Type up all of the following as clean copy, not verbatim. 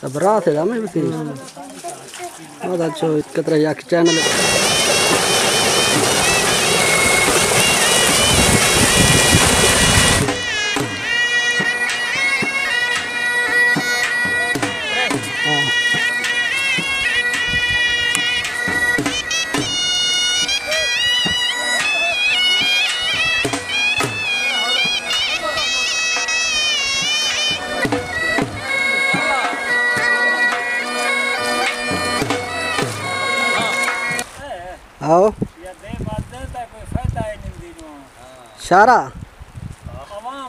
सब रात है हमें भी बहुत अच्छा कतरा या चैनल आओ शारा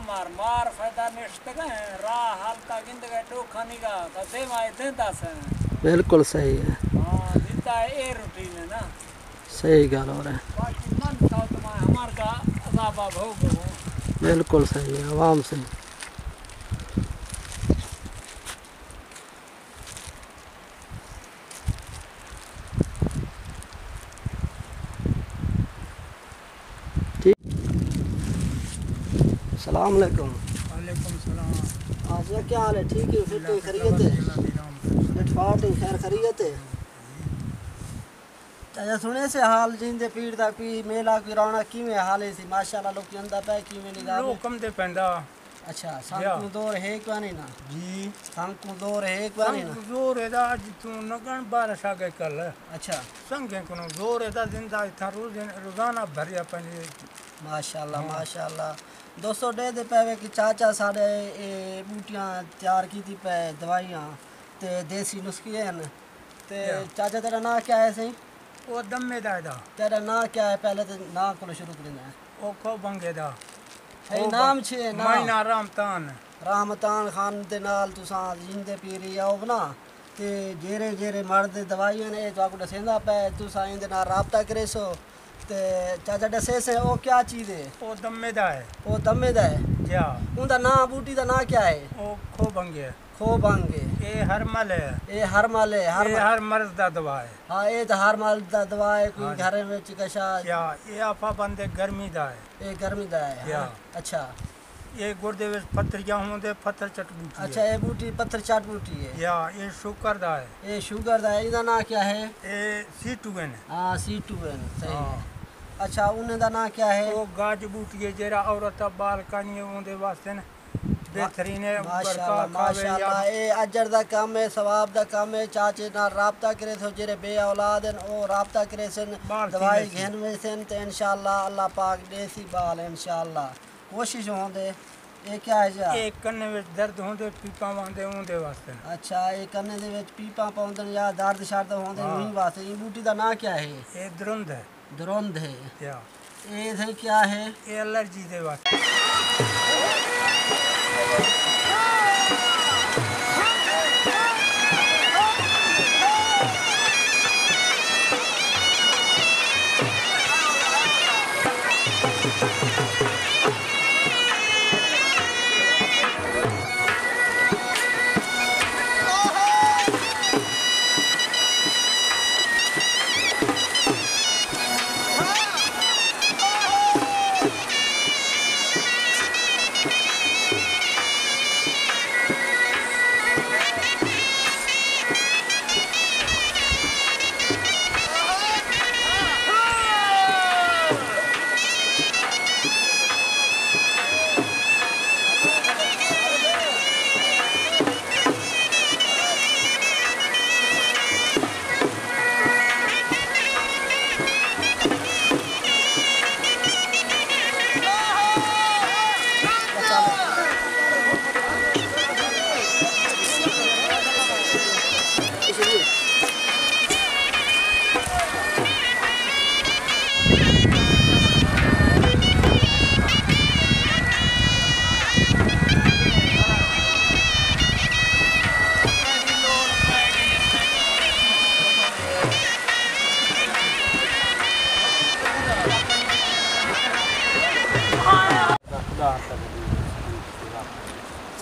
मार मार फायदा निश्चित राह हालता गिंद गए टोखा निगा कदे माए देता से बिल्कुल सही है। हां दिता है ए रूटीन है ना सही गाल हो रहा है बाकी मन था तो मैं हमार का अजाबा भोग बिल्कुल सही है आवाम से अस्सलाम वालेकुम। वालेकुम सलाम। आज क्या हाल है? ठीक है फिर तो खैरियत है फाट खैर खैरियत है। चाचा सुने से हाल जिंदे पीड़ दा की मेला की रौनक किवें हाल है सी माशाल्लाह लोग अंदा पे किवें निगाह लोग कम दे पैंदा अच्छा सांकू दौर है क्या नहीं ना जी सांकू दौर है क्या नहीं ना जोर है दा तू नगन बारिश आ गए कल अच्छा संगे कोनो जोर है दा जिंदा इथा रोजाना भरिया पने माशाल्लाह माशाल्लाह दोस्तों दे दे पे कि चाचा साढ़े बूटियां तैयार की थी पे दवाइयां ते देसी नुस्खे हैं ते चाचा तेरा नाम क्या है सही वो दमे दा तेरा नाम क्या है पहले तो नाम को शुरू करना है ओ खो बंगे दा है नाम छे नाम मायना रामतान रामतान खान दे नाल तुसां जिंदे पीरी आओ ना ते जेरे जेरे मर्द दवाइयां ने तो दसेंदा पे तुसां इंदे नाल राबता करे सो ते चाचा दसे से ओ क्या चीज है ओ दमे दा है ओ दमे दा है जा उनदा नाम बूटी दा नाम क्या है ओ खो बंगे खो बंगे ए हरमल है ए हरमल है हर मर्द दा दवा है हां ए तो हरमल दा दवा है कोई घर में कशा या ए आपा बंदे गर्मी दा है ए गर्मी दा है या अच्छा ये गुर्दे में पत्थरियां होंदे पत्थर चट बूटी अच्छा ये बूटी पत्थर चाट बूटी है या ये शुगर दा है ये शुगर दा है इदा नाम क्या है ए C2N हां C2N सही है अच्छा उन्हें दा नाम क्या है वो गाज बूटी है जेरा औरत बाल कानी होंदे वास्ते ने बेहतरीन है माशाल्लाह माशाल्लाह ए अजर दा काम है सवाब दा काम है चाचे नाल राबता करे तो जेरे बे औलाद हैं ओ राबता करे सन दवाई घेन में सन ते इंशाल्लाह अल्लाह पाक देसी बाल इंशाल्लाह कोशिश होंदे ये क्या है जा एक कन्ने में दर्द होंदे पीपा वांदे होंदे वास्ते अच्छा एक कन्ने दे विच पीपा पाउंदे या दर्द शर्द होंदे वही वास्ते ये बूटी दा नाम क्या है ये द्रुंद है द्रुंद है या ये थे क्या है ये एलर्जी दे वास्ते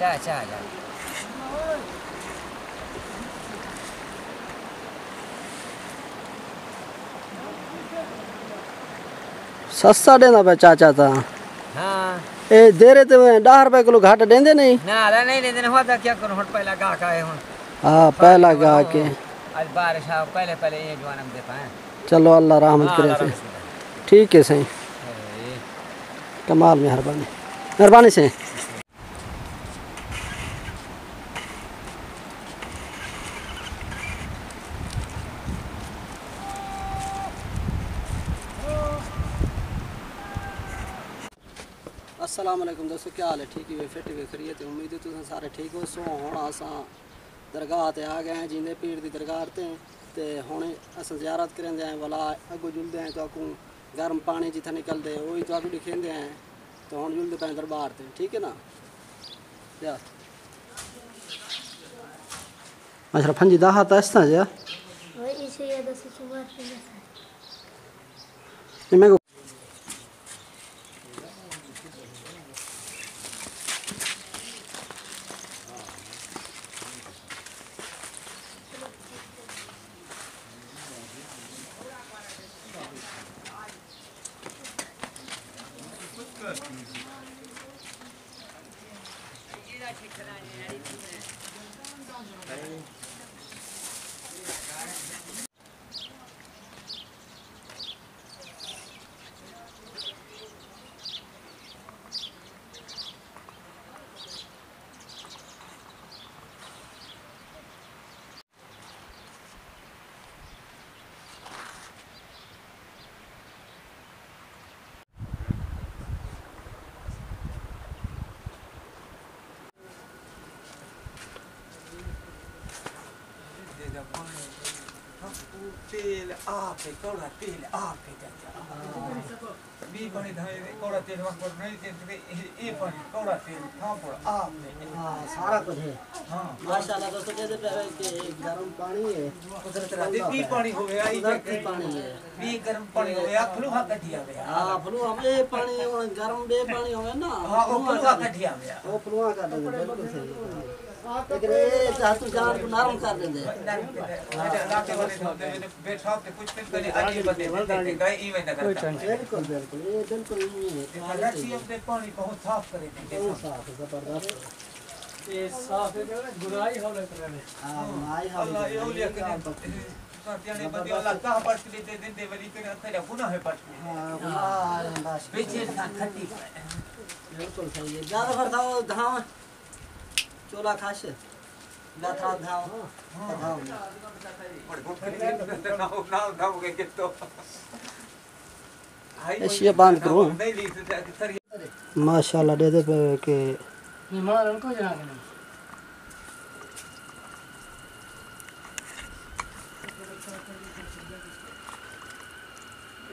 अच्छा सस्ता देना पे चाचा था ए दे रहे थे 10 रुपए किलो घाटा देंदे नहीं ना ला नहीं लेते ना होता क्या करूं हट पहला गा का है हुन हां पहला गा के आज बारिश आ पहले ये जवान हम दे पाए चलो अल्लाह रहमत करे से ठीक है सही कमाल मेहरबानी से अस्सलाम वालेकुम दोस्तों क्या हाल है ठीक है फिट हुए खरीत उम्मीद है तुम सारे ठीक हो सो हुण असां दरगाह ते आ गए हैं जिंदे पीर दी दरगाह ते हुण असां ज़ियारत करेंदे हैं वाला अगो जुलदे हैं तो आकू गर्म पानी जिथा निकलदे वही तो आकू दिखेंदे हैं तो हुण जुलदे पे दरबार ते ठीक है ना या अशरफ फंजी दाहा तस्ता जा वही इसे ये दस सुबह मैं तेल आपे कोड़ा तेल आपे बी पानी धाए कोड़ा तेल वक्त पर नहीं तेल ये पानी कोड़ा तेल था पर आपने हां सारा कुछ है हां माशाल्लाह दोस्तों कहते पे कि गरम पानी है उधर तरह दे बी पानी हो गया ये पानी है बी गर्म पानी हो गया फ्लू हा कटिया गया हां फ्लू हमें पानी गरम बे पानी हो ना हां वो फ्लू हा कटिया गया वो फ्लू का दे बिल्कुल सही लेकिन ये चाहतू जान को नरम कर देंगे लाके वाले होते बैठा के कुछ दिन पहले आगे बंदे गए इवेंट करता बिल्कुल बिल्कुल ये बिल्कुल नहीं है रस्सी अपने पानी को साफ करे थे साफ जबरदस्त ये साफ है गुनाही होले करे हां माई हाल अल्लाह ये औलिया के साथियाने बंदे अल्लाह का पट के दे देते वली के तेरा गुनाह है पट हां पीछे खट्टी बिल्कुल सही है ज्यादा फरताओ धाम चोला खाश गाथा धाम धाम ऐसे बांध करो माशाल्लाह दे दे पे के मेहमान उनको जना के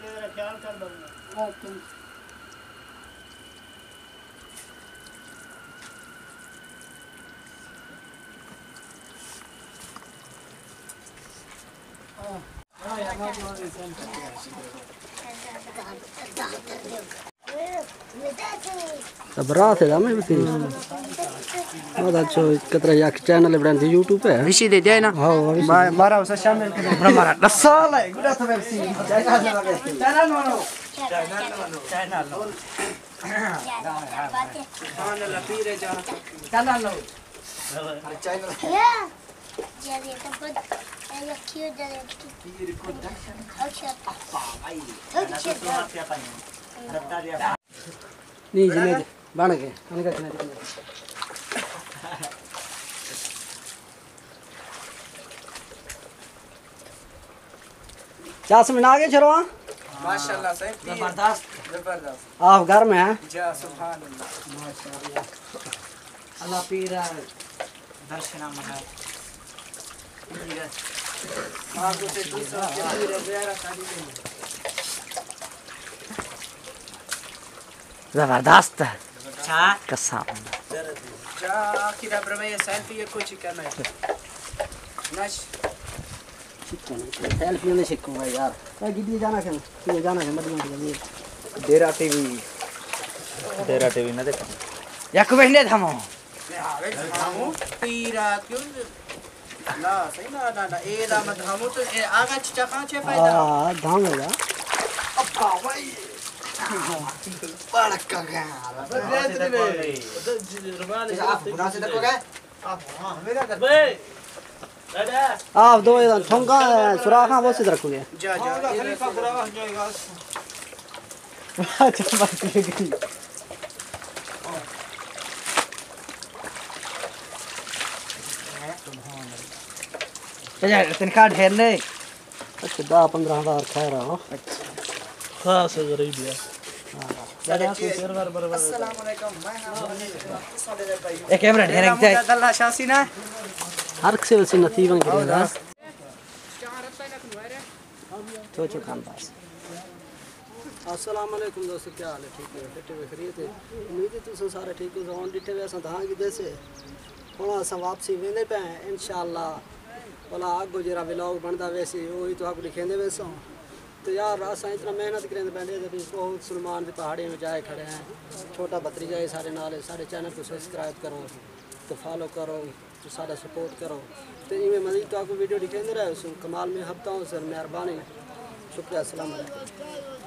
मेरा ख्याल कर लूंगा तुम बरात है हमें भी बहुत अच्छा कितना या चैनल बना दी YouTube पे विशी दे दिया ना हां मारा उसे शामिल कर हमारा 10 साल है गुड़ा तो वेबसी चैनल नो चैनल लपीरे जा चैनल लो चैनल ये तो बहुत क्यों दे पीर को अच्छा नहीं जी नहीं बन गए अनका किना जासमिन आ गए छरवा माशाल्लाह सही जबरदस्त आप घर में हैं जा सुभान अल्लाह माशाल्लाह अल्लाह पीर दर्शना मना आपको से दूसरा पीर बेरा शादी जबरदस्त अच्छा कसम जा किधर ब्रह्मे ये सेल्फी ये कुछ करना है नश सेल्फी में सीखूंगा यार क्या गिद्दी जाना है ये जाना है मदीना के लिए डेरा टीवी ना देखो याक बहने थमो धामू पीरा क्यों ना सही ना ए दा धामू तो ए आगा चिचा कहां छे फायदा हां धाम है यार अब भाई बड़ा कगार आप गुना से देखो गए आप दो इधर ठोंगा सुराखा वो से रखोगे जा खलीफा बुरा हो जाएगा अच्छा बात ये गई तनख्वाह ढेर नहीं अच्छा 10-15 हज़ार खा रहा हो खास गरीब है अस्सलाम वालेकुम मैं एक कैमरा ढेर जाए अल्लाह शासी ना हर से उसी नतीबन करेगा तो खान पास अस्सलाम वालेकुम दोस्तों क्या हाल है ठीक है फिट खरीद उम्मीद है तुम सारे ठीक हो ऑन डिटे वे असां तहां की देसे हुन असां वापसी वेंदे पे इंशाअल्लाह भला आगो जरा व्लॉग बनदा वैसे वही तो आपको दिखेंदे वैसो तो यार असां इतना मेहनत करेंदे बैठे थे बहुत सलमान की पहाड़ी में जाए खड़े हैं छोटा भतीजा है सारे नाल सारे चैनल को सब्सक्राइब करो तो फॉलो करो तो सारा सपोर्ट करो तो इवें मज़ीद तो आपको वीडियो दिखेंदे रहे कमाल में हफ्ता सर मेहरबानी शुक्रिया अस्सलाम वालेकुम